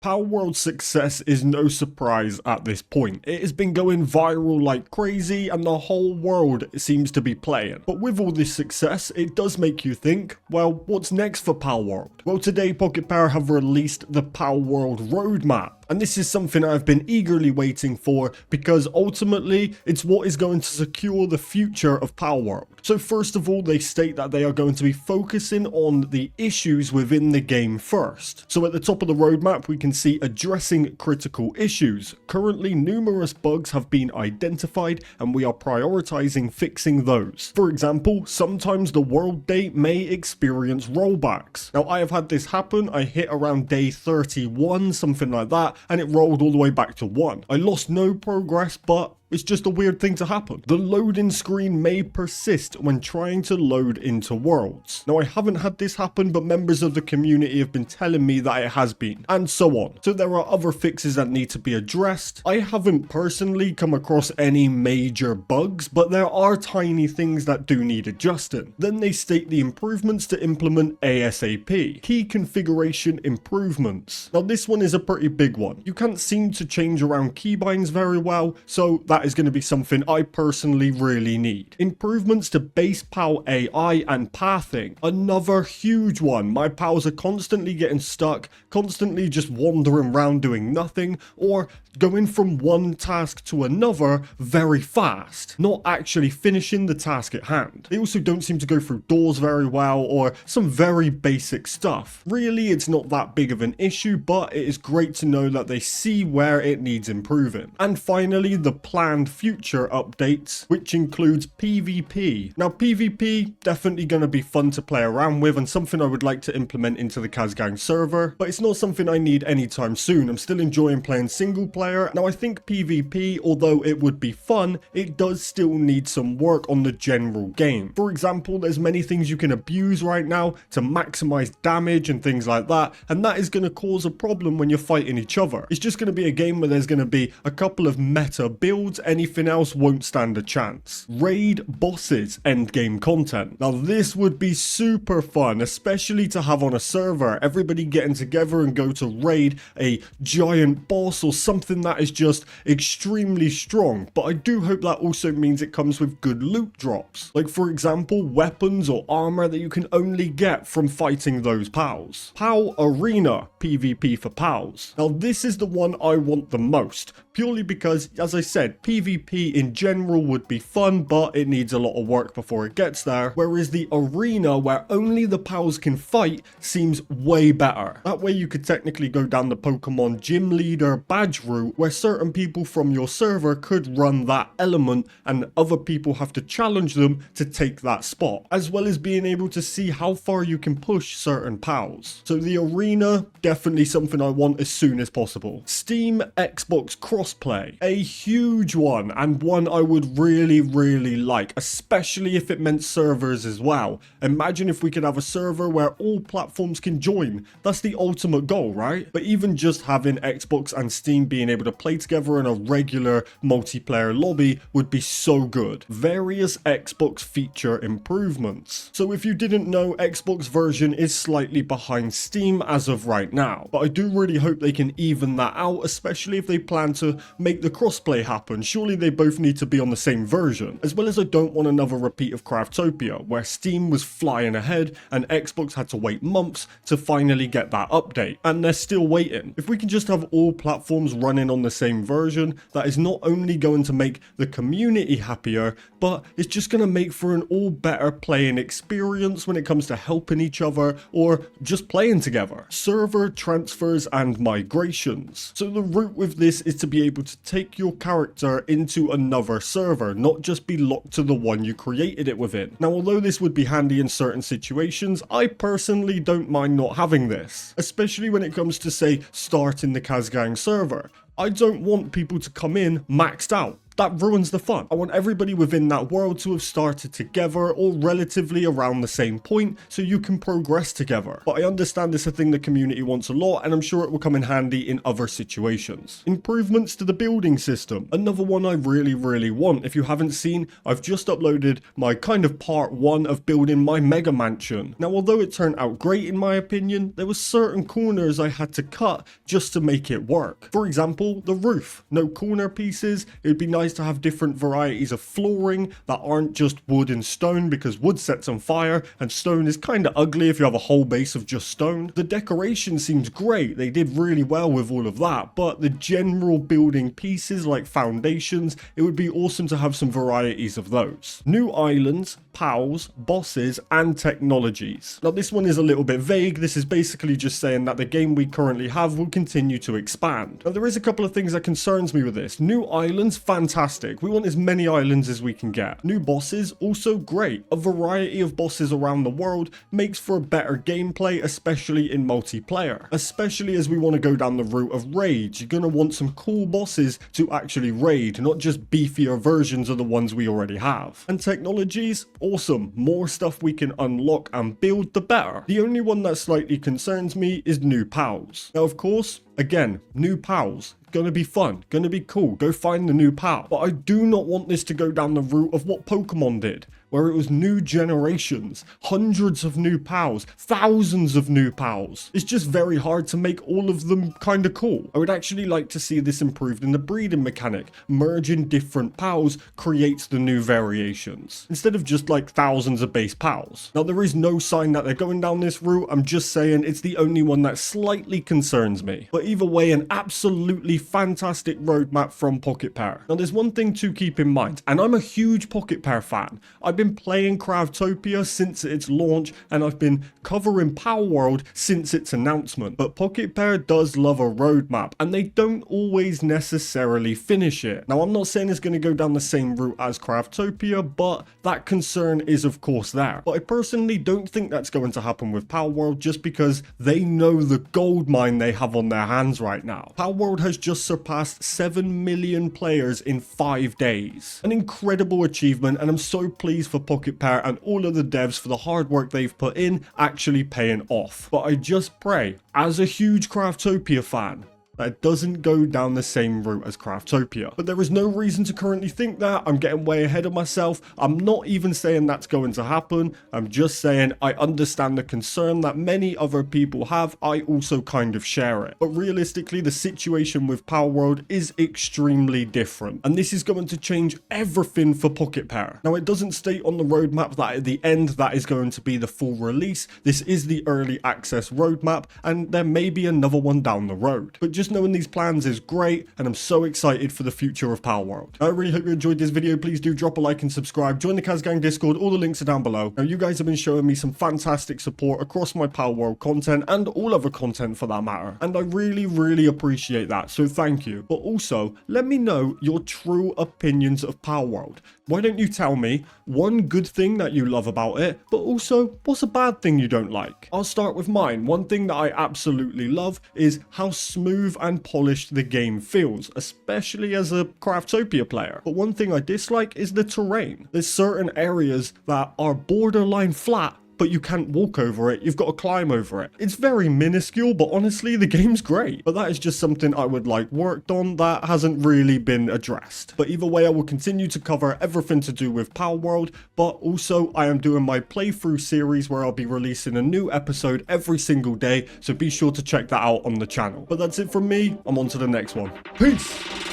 Palworld's success is no surprise at this point. It has been going viral like crazy and the whole world seems to be playing. But with all this success, it does make you think, well, what's next for Palworld? Well, today Pocket Power have released the Palworld Roadmap. And this is something I've been eagerly waiting for because ultimately it's what is going to secure the future of Palworld. So first of all, they state that they are going to be focusing on the issues within the game first. So at the top of the roadmap, we can see addressing critical issues. Currently, numerous bugs have been identified and we are prioritizing fixing those. For example, sometimes the world day may experience rollbacks. Now, I have had this happen. I hit around day 31, something like that, and it rolled all the way back to 1. I lost no progress, but it's just a weird thing to happen. The loading screen may persist when trying to load into worlds. Now, I haven't had this happen, but members of the community have been telling me that it has been, and so on. So there are other fixes that need to be addressed. I haven't personally come across any major bugs, but there are tiny things that do need adjusting. Then they state the improvements to implement ASAP. Key configuration improvements. Now, this one is a pretty big one. You can't seem to change around keybinds very well, so that is going to be something I personally really need. Improvements to base PAL AI and pathing. Another huge one. My pals are constantly getting stuck, constantly just wandering around doing nothing, or going from one task to another very fast, not actually finishing the task at hand. They also don't seem to go through doors very well, or some very basic stuff. Really, it's not that big of an issue, but it is great to know that they see where it needs improving. And finally, the planned future updates, which includes PvP. Now, PvP, definitely going to be fun to play around with and something I would like to implement into the Caztecx server, but it's not something I need anytime soon. I'm still enjoying playing single player. Now, I think PvP, although it would be fun, it does still need some work on the general game. For example, there's many things you can abuse right now to maximize damage and things like that, and that is going to cause a problem when you're fighting each other. It's just going to be a game where there's going to be a couple of meta builds. Anything else won't stand a chance. Raid bosses endgame content. Now, this would be super fun, especially to have on a server, everybody getting together and go to raid a giant boss or something that is just extremely strong. But I do hope that also means it comes with good loot drops. Like, for example, weapons or armor that you can only get from fighting those pals. PAL Arena PvP for pals. Now, this is the one I want the most, purely because, as I said, PvP in general would be fun, but it needs a lot of work before it gets there, whereas the arena where only the pals can fight seems way better. That way you could technically go down the Pokemon gym leader badge route, where certain people from your server could run that element and other people have to challenge them to take that spot, as well as being able to see how far you can push certain pals. So the arena, definitely something I want as soon as possible. Steam Xbox Crossplay, a huge one, and one I would really like, especially if it meant servers as well. Imagine if we could have a server where all platforms can join. That's the ultimate goal, right? But even just having Xbox and Steam being able to play together in a regular multiplayer lobby would be so good. Various Xbox feature improvements. So if you didn't know, Xbox version is slightly behind Steam as of right now, but I do really hope they can even that out, especially if they plan to make the crossplay happen. Surely they both need to be on the same version, as well as I don't want another repeat of Craftopia, where Steam was flying ahead and Xbox had to wait months to finally get that update, and they're still waiting. If we can just have all platforms running on the same version, that is not only going to make the community happier, but it's just going to make for an all better playing experience when it comes to helping each other or just playing together. Server transfers and migrations. So the route with this is to be able to take your character into another server, not just be locked to the one you created it within. Now, although this would be handy in certain situations, I personally don't mind not having this, especially when it comes to, say, starting the Caztecx server. I don't want people to come in maxed out. that ruins the fun. I want everybody within that world to have started together or relatively around the same point so you can progress together. But I understand it's a thing the community wants a lot, and I'm sure it will come in handy in other situations. Improvements to the building system. Another one I really want. If you haven't seen, I've just uploaded my kind of part 1 of building my mega mansion. Now, although it turned out great in my opinion, there were certain corners I had to cut just to make it work. For example, the roof. No corner pieces. It would be nice to have different varieties of flooring that aren't just wood and stone, because wood sets on fire and stone is kind of ugly if you have a whole base of just stone. The decoration seems great. They did really well with all of that, but the general building pieces like foundations, it would be awesome to have some varieties of those. New islands, pals, bosses, and technologies. Now this one is a little bit vague. This is basically just saying that the game we currently have will continue to expand. Now there is a couple of things that concerns me with this. New islands, fantastic. We want as many islands as we can get. New bosses, also great. A variety of bosses around the world makes for a better gameplay, especially in multiplayer. Especially as we want to go down the route of raids. You're going to want some cool bosses to actually raid, not just beefier versions of the ones we already have. And technologies, awesome. More stuff we can unlock and build, the better. The only one that slightly concerns me is new pals. Now, of course, again, new pals. Gonna be fun, gonna be cool, go find the new pal. But I do not want this to go down the route of what Pokemon did, where it was new generations, hundreds of new pals, thousands of new pals. It's just very hard to make all of them kind of cool. I would actually like to see this improved in the breeding mechanic. Merging different pals creates the new variations, instead of just like thousands of base pals. Now there is no sign that they're going down this route, I'm just saying it's the only one that slightly concerns me. But either way, an absolutely fantastic roadmap from Pocket Pair. Now there's one thing to keep in mind, and I'm a huge Pocket Pair fan. I've been playing Craftopia since its launch, and I've been covering Palworld since its announcement. But Pocket Pair does love a roadmap, and they don't always necessarily finish it. Now I'm not saying it's going to go down the same route as Craftopia, but that concern is of course there. But I personally don't think that's going to happen with Palworld, just because they know the gold mine they have on their hands right now. Palworld has just surpassed 7 million players in 5 days. An incredible achievement, and I'm so pleased for Pocket Pair and all of the devs for the hard work they've put in actually paying off. But I just pray, as a huge Craftopia fan, that it doesn't go down the same route as Craftopia. But there is no reason to currently think that. I'm getting way ahead of myself. I'm not even saying that's going to happen. I'm just saying I understand the concern that many other people have. I also kind of share it. But realistically, the situation with Palworld is extremely different. And this is going to change everything for Pocket Pair. Now, it doesn't state on the roadmap that at the end that is going to be the full release. This is the early access roadmap, and there may be another one down the road. But just knowing these plans is great, and I'm so excited for the future of Palworld. I really hope you enjoyed this video. Please do drop a like and subscribe. Join the Caztecx Discord. All the links are down below. Now, you guys have been showing me some fantastic support across my Palworld content and all other content for that matter. And I really appreciate that. So thank you. But also, let me know your true opinions of Palworld. Why don't you tell me one good thing that you love about it, but also what's a bad thing you don't like? I'll start with mine. One thing that I absolutely love is how smooth and polished the game feels, especially as a Craftopia player. But one thing I dislike is the terrain. There's certain areas that are borderline flat, but you can't walk over it, you've got to climb over it. It's very minuscule, but honestly, the game's great. But that is just something I would like worked on that hasn't really been addressed. But either way, I will continue to cover everything to do with Palworld, but also I am doing my playthrough series where I'll be releasing a new episode every single day, so be sure to check that out on the channel. But that's it from me, I'm on to the next one. Peace!